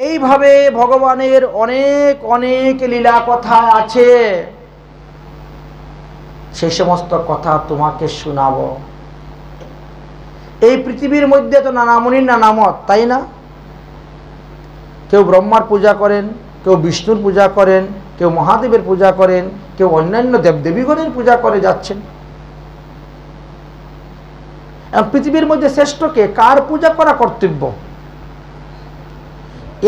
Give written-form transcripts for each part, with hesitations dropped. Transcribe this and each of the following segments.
এইভাবে ভগবানের অনেক অনেক লীলা কথা আছে, সেই সমস্ত কথা তোমাকে শোনাবো। এই পৃথিবীর মধ্যে তো নানা মুনির নানা মত, তাই না? কেউ ব্রহ্মার পূজা করেন, কেউ বিষ্ণুর পূজা করেন, কেউ মহাদেবের পূজা করেন, কেউ অন্যান্য দেবদেবীগণের পূজা করে যাচ্ছেন। পৃথিবীর মধ্যে শ্রেষ্ঠকে, কার পূজা করা কর্তব্য,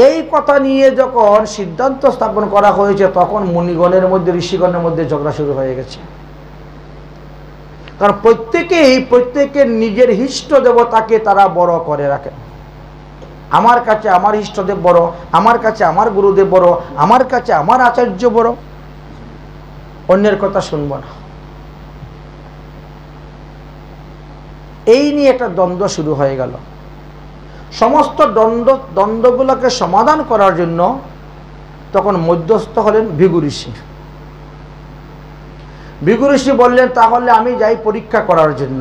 এই কথা নিয়ে যখন সিদ্ধান্ত স্থাপন করা হয়েছে, তখন মুনিগণের মধ্যে, ঋষিগণের মধ্যে ঝগড়া শুরু হয়ে গেছে। কারণ প্রত্যেকের নিজের ইষ্ট দেবতাকে তারা বড় করে রাখেন। আমার কাছে আমার ইষ্টদেব বড়, আমার কাছে আমার গুরুদেব বড়, আমার কাছে আমার আচার্য বড়, অন্যের কথা শুনব না। এই নিয়ে একটা দ্বন্দ্ব শুরু হয়ে গেল। সমস্ত দ্বন্দ্বগুলোকে সমাধান করার জন্য তখন মধ্যস্থ হলেন ভৃগু ঋষি। ভৃগু ঋষি বললেন, তাহলে আমি যাই পরীক্ষা করার জন্য।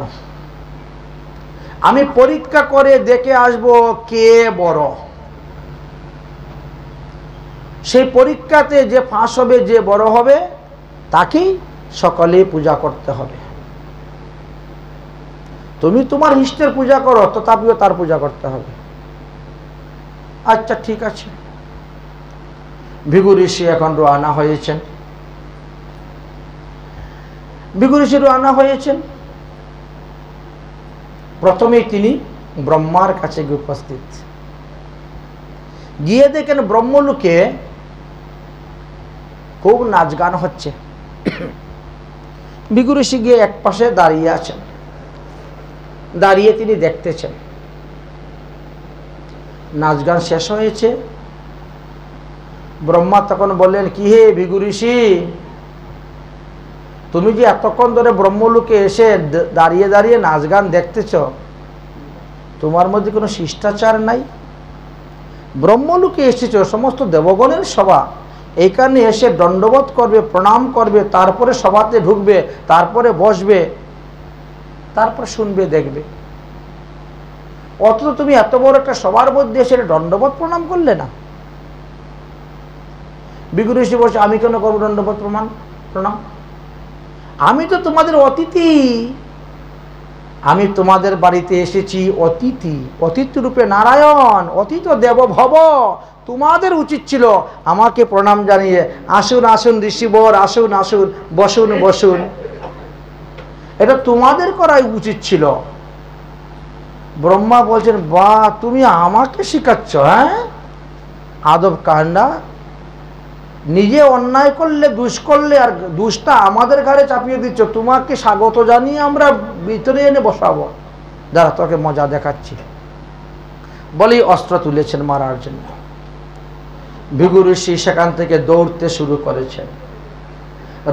আমি পরীক্ষা করে দেখে আসব কে বড়। সেই পরীক্ষাতে যে ফাঁস হবে, যে বড় হবে, তাকেই সকলে পূজা করতে হবে। তুমি তোমার ইষ্টের পূজা করো, তথাপিও তার পূজা করতে হবে। আচ্ছা, ঠিক আছে। ভৃগু ঋষি এখন রওনা হয়েছেন। ভৃগু ঋষি রওনা হয়েছেন। প্রথমেই তিনি ব্রহ্মার কাছে গিয়ে উপস্থিত। গিয়ে দেখেন ব্রহ্মলোকে খুব নাচ গান হচ্ছে। ভৃগু ঋষি গিয়ে এক পাশে দাঁড়িয়ে আছেন। দাঁড়িয়ে তিনি দেখতেছেন। নাচ গান শেষ হয়েছে। ব্রহ্মা তখন বললেন, কি হে ভৃগু ঋষি, তুমি যে এতক্ষণ ধরে ব্রহ্মলোকে এসে দাঁড়িয়ে দাঁড়িয়ে নাচ গান দেখতেছ, তোমার মধ্যে কোনো শিষ্টাচার নাই? ব্রহ্মলোকে এসেছ, সমস্ত দেবগণের সভা, এইখানে এসে দণ্ডবোধ করবে, প্রণাম করবে, তারপরে সভাতে ঢুকবে, তারপরে বসবে, তারপর শুনবে, দেখবে। অথচ তুমি এত বড় একটা সবার মধ্যে এসে দণ্ডবোধ প্রণাম করলে না। ভৃগু ঋষি বলছে, আমি কেন করবো দণ্ডবোধ প্রণাম? আমি তো তোমাদের অতিথি। আমি তোমাদের বাড়িতে এসেছি অতিথি, অতিথি রূপে নারায়ণ, অতিথ দেব ভব। তোমাদের উচিত ছিল আমাকে প্রণাম জানিয়ে, আসুন আসুন ঋষিবর, আসুন আসুন, বসুন বসুন, এটা তোমাদের করাই উচিত ছিল। ব্রহ্মা বলছেন, বা তুমি আমাকে শিখাচ্ছ? হ্যাঁ, আদব কাণ্ডা। নিজে অন্যায় করলে, দুষ করলে, আর দুষটা আমাদের ঘাড়ে চাপিয়ে দিচ্ছ। তোমাকে স্বাগত জানিয়ে আমরা ভিতরে এনে বসাবো। যারা তোকে মজা দেখাচ্ছি বলেই অস্ত্র তুলেছেন মারার জন্য। ভৃগু ঋষি সেখান থেকে দৌড়তে শুরু করেছেন।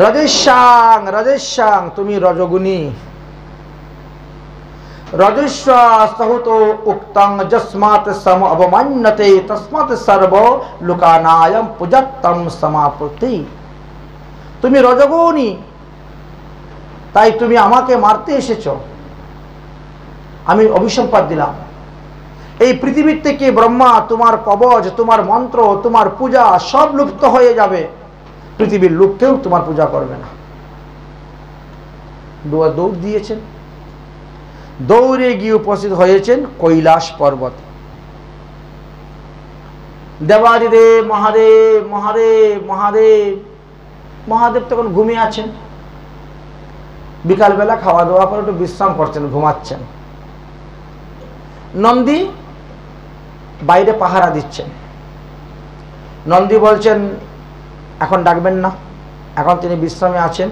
রজস্যাং রজস্যাং, তুমি রজগুণী। রজস্বাহুত উক্তং যস্মাৎ সম অবমান্যতে তস্মাৎ সর্ব লোকানায়ম পূজাত্তম সমাপতি। তুমি রজগুণী, তাই তুমি আমাকে মারতে এসেছো। আমি অভিসম্পাদ দিলাম। এই পৃথিবীর থেকে ব্রহ্মা, তোমার কবচ, তোমার মন্ত্র, তোমার পূজা সব লুপ্ত হয়ে যাবে। পৃথিবীর লোক কেউ তোমার পূজা করবে না। দৌড় দিয়েছেন। দৌড়ে গিয়ে উপস্থিত হয়েছেন কৈলাস পর্বত। দেবাদিদেব মহাদেব মহাদেব মহাদেব মহাদেব তখন ঘুমিয়ে আছেন। বিকালবেলা খাওয়া দাওয়া করে একটু বিশ্রাম করছেন, ঘুমাচ্ছেন। নন্দী বাইরে পাহারা দিচ্ছেন। নন্দী বলছেন, এখন ডাকবেন না, এখন তিনি বিশ্রামে আছেন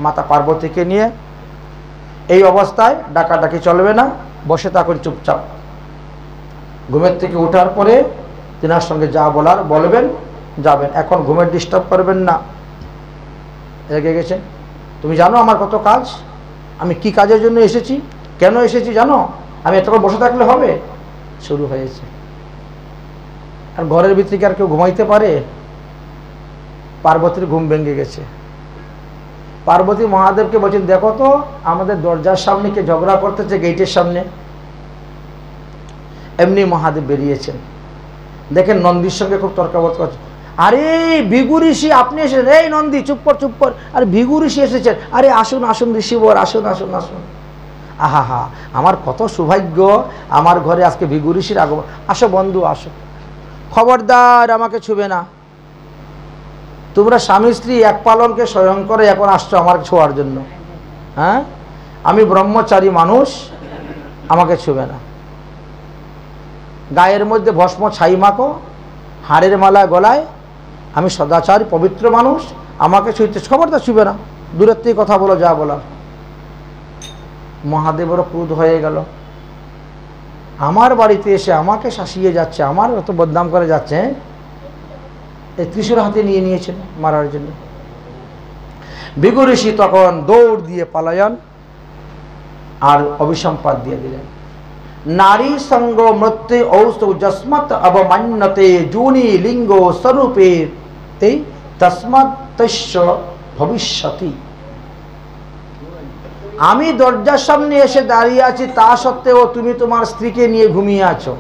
মাতা পার্বতীকে নিয়ে। এই অবস্থায় ডাকাডাকি চলবে না, বসে থাকুন চুপচাপ। ঘুমের থেকে ওঠার পরে তিনার সঙ্গে যা বলার বলবেন, যাবেন। এখন ঘুমের ডিস্টার্ব করবেন না। রেগে গেছে। তুমি জানো আমার কত কাজ, আমি কি কাজের জন্য এসেছি, কেন এসেছি জানো? আমি এতক্ষণ বসে থাকলে হবে? শুরু হয়েছে। আর ঘরের ভিতরে কি আর কেউ ঘুমাইতে পারে? পার্বতীর ঘুম ভেঙে গেছে। পার্বতী মহাদেবকে বলছেন, দেখো তো আমাদের দরজার সামনে কে ঝগড়া করতেছে, গেটের সামনে। এমনি মহাদেব বেরিয়েছেন। দেখেন নন্দীর সঙ্গে খুব তর্কাবর্ত করছে। আরে ভিগু ঋষি আপনি এসেছেন, এই নন্দী চুপ কর। আরে ভিগু ঋষি এসেছেন, আরে আসুন আসুন ঋষিবর, আসুন আসুন আসুন। আহা হা, আমার কত সৌভাগ্য, আমার ঘরে আজকে ভিগু ঋষির আগমন। আসো বন্ধু আসো, খবরদার আমাকে ছুবে না। তোমরা স্বামী স্ত্রী এক পালনকে স্বয়ং করে এখন আসছো আমার ছোঁয়ার জন্য। হ্যাঁ, আমি ব্রহ্মচারী মানুষ, আমাকে ছুবে না। গায়ের মধ্যে ভস্ম ছাই মাখো, হাড়ের মালা গলায়, আমি সদাচারী পবিত্র মানুষ, আমাকে ছুঁতে খবরদার ছুবে না, দূরের থেকে কথা বলো যা বলার। মহাদেবেরও ক্রোধ হয়ে গেল, আমার বাড়িতে এসে আমাকে শাসিয়ে যাচ্ছে, আমার অত বদনাম করে যাচ্ছে। এই ত্রিশূল হাতে নিয়ে নিয়েছেন মারার জন্য। ভিগু ঋষি তখন দৌড় দিয়ে পালায়ন আর অভিসম্পাদ দিয়ে দিলেন। নারী সঙ্গ মৃত্যু ঔষধ যস্মৎ অবমান্যতে জুনি লিঙ্গ স্বরূপে তস্মাৎ তস্য ভবিষ্যতি। আমি দরজার সামনে এসে দাঁড়িয়ে আছি, তা সত্ত্বেও তুমি তোমার স্ত্রীকে নিয়ে ঘুমিয়ে আছো,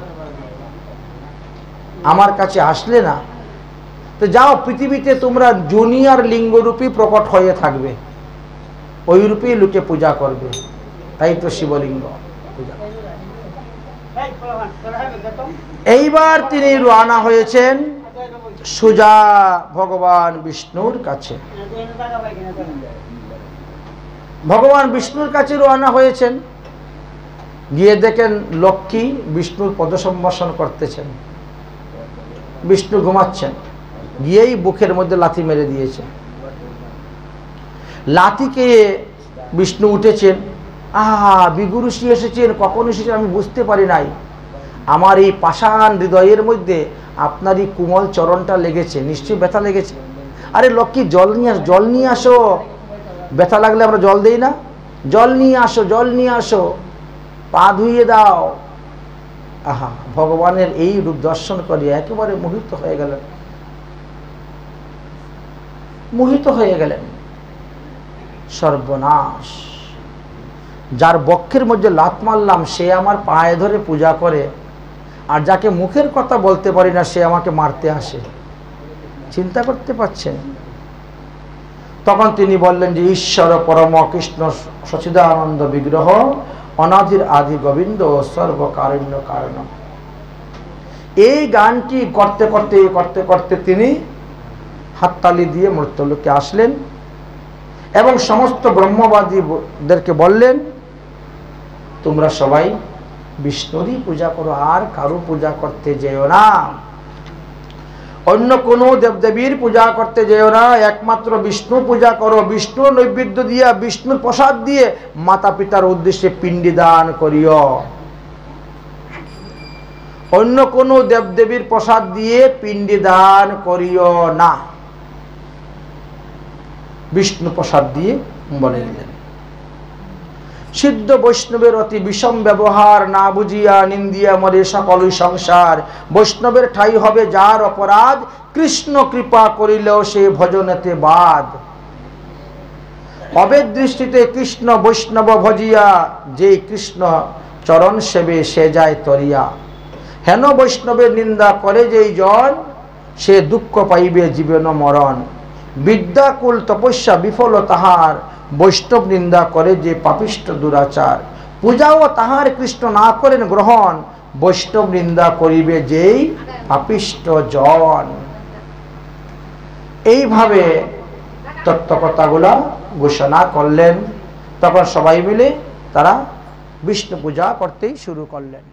আমার কাছে আসলে না। তো যাও, পৃথিবীতে তোমরা জুনিয়র লিঙ্গরূপী প্রকট হয়ে থাকবে, ওই রূপেই লোকে পূজা করবে। তাই তো শিবলিঙ্গ পূজা। এইবার তিনি রওনা হয়েছেন সোজা ভগবান বিষ্ণুর কাছে। ভগবান বিষ্ণুর কাছে রওনা হয়েছেন। গিয়ে দেখেন লক্ষ্মী বিষ্ণুর পদসম্ভাষণ করতেছেন, বিষ্ণু ঘুমাচ্ছেন। গিয়েই বুকের মধ্যে লাথি মেরে দিয়েছে। লাথিকে বিষ্ণু উঠেছেন, আহা ভিগু ঋষি এসেছেন, কখন এসেছেন আমি বুঝতে পারি নাই। আমার এই পাষাণ হৃদয়ের মধ্যে আপনার এই কোমল চরণটা লেগেছে, নিশ্চয়ই ব্যথা লেগেছে। আরে লক্ষ্মী জল নিয়ে আসো, ব্যথা লাগলে আমরা জল দেই না? জল নিয়ে আসো, পা ধুইয়ে দাও। আহা, ভগবানের এই রূপ দর্শন করিয়া একেবারে মোহিত হয়ে গেলেন। সর্বনাশ, যার বক্ষের মধ্যে লাত মারলাম সে আমার পায়ে ধরে পূজা করে, আর যাকে মুখের কথা বলতে পারি না সে আমাকে মারতে আসে। চিন্তা করতে পারছেন? তখন তিনি বললেন যে ঈশ্বর পরম কৃষ্ণ সচিদানন্দ বিগ্রহ, অনাদির আদি গোবিন্দ, সর্বকারণ্য কারণ। এই গানটি করতে করতে তিনি হাততালি দিয়ে মৃত্যুলোকে আসলেন এবং সমস্ত ব্রহ্মবাদীদেরকে বললেন, তোমরা সবাই বিষ্ণুরই পূজা করো, আর কারো পূজা করতে যেও না, অন্য কোনো দেবদেবীর পূজা করতে যেও না, একমাত্র বিষ্ণু পূজা করো। বিষ্ণু নৈবেদ্য দিয়া, বিষ্ণুর প্রসাদ দিয়ে মাতা পিতার উদ্দেশ্যে পিণ্ডি দান করিও। অন্য কোনো দেবদেবীর প্রসাদ দিয়ে পিণ্ডি দান করিও না, বিষ্ণু প্রসাদ দিয়ে বলে দিলেন। সিদ্ধ বৈষ্ণবের অতি বিষম ব্যবহার, না বুঝিয়া নিন্দিয়া মরে সকলই সংসার। বৈষ্ণবের ঠাই হবে যার অপরাধ, কৃষ্ণ কৃপা করিলেও সে ভজনেতে বাদ। অবেদ দৃষ্টিতে কৃষ্ণ বৈষ্ণব ভজিয়া, যে কৃষ্ণ চরণ সেবে সে যায় তরিয়া। হেন বৈষ্ণবের নিন্দা করে যেই জন, সে দুঃখ পাইবে জীবন মরণ। বিদ্যাকুল তপস্যা বিফল তাহার, বৈষ্ণব নিন্দা করে যে পাপিষ্ঠ দুরাচার। পূজাও তাহার কৃষ্ণ না করেন গ্রহণ, বৈষ্ণব নিন্দা করিবে যেই পাপিষ্ঠ জন। এইভাবে তত্ত্বকথাগুলা ঘোষণা করলেন। তখন সবাই মিলে তারা বিষ্ণু পূজা করতেই শুরু করলেন।